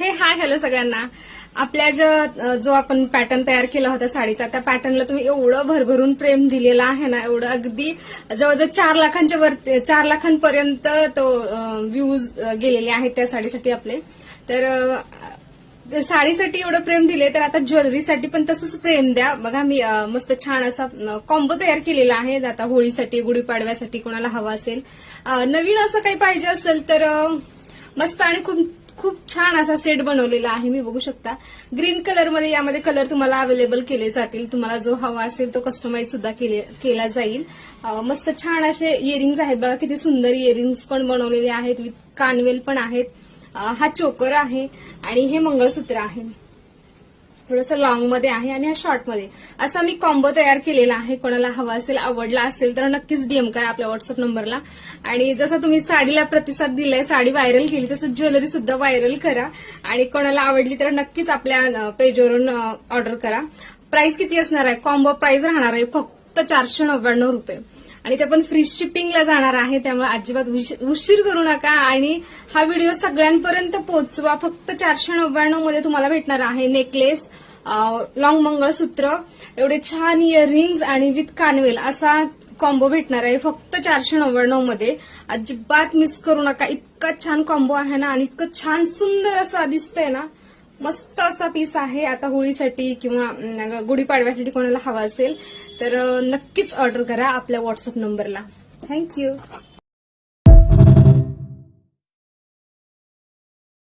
Hi hello सगळ्यांना. आपल्या जो आपण पॅटर्न तयार केला होता साडीचा, त्या पॅटर्नला तुम्ही एवढं भरभरून प्रेम दिलेलं आहे ना, एवढं अगदी जवळजवळ 4 लाखांच्या वरती 4 लाखांपर्यंत तो व्ह्यूज गेलेले आहेत त्या साडीसाठी आपले. तर साडीसाठी एवढं प्रेम दिले, तर आता ज्वेलरीसाठी पण तसंच प्रेम द्या. बघा मी मस्त छान असा कॉम्बो तयार केलेला आहे. आता होळीसाठी, गुढीपाडव्यासाठी कोणाला हवा असेल, नवीन असं काही पाहिजे असेल तर मस्त आणि खूप छान असा सेट बनवलेला आहे. मी बघू शकता ग्रीन कलरमध्ये, यामध्ये कलर तुम्हाला अवेलेबल केले जातील. तुम्हाला जो हवा असेल तो कस्टमाइज सुद्धा केला जाईल. मस्त छान असे इयरिंग्स आहेत बघा, किती सुंदर इयरिंग्स पण बनवलेले आहेत, विथ कानवेल पण आहेत. हा चोकर आहे आणि हे मंगळसूत्र आहे, थोडंसं लॉंग मध्ये आहे आणि हा शॉर्ट मध्ये. असा मी कॉम्बो तयार केलेला आहे. कोणाला हवा असेल, आवडला असेल तर नक्कीच डीएम करा आपल्या व्हॉट्सअप नंबरला. आणि जसं तुम्ही साडीला प्रतिसाद दिलाय, साडी व्हायरल केली, तसं ज्वेलरी सुद्धा व्हायरल करा. आणि कोणाला आवडली तर नक्कीच आपल्या पेजवरून ऑर्डर करा. प्राइस किती असणार आहे? कॉम्बो प्राइस राहणार आहे फक्त 499 रुपये, आणि ते पण फ्री शिपिंगला जाणार आहे. त्यामुळे अजिबात उशीर करू नका आणि हा व्हिडिओ सगळ्यांपर्यंत पोहोचवा. फक्त 499 मध्ये तुम्हाला भेटणार आहे नेकलेस, लॉंग मंगळसूत्र, एवढे छान इयरिंग्स आणि विथ कानवेल असा कॉम्बो भेटणार आहे फक्त 499 मध्ये. अजिबात मिस करू नका. इतका छान कॉम्बो आहे ना, आणि इतकं छान सुंदर असा दिसतंय ना, मस्त असा पीस आहे. आता होळीसाठी किंवा गुढीपाडव्यासाठी कोणाला हवा असेल तर नक्कीच ऑर्डर करा आपल्या व्हॉट्सअप नंबरला. थँक्यू.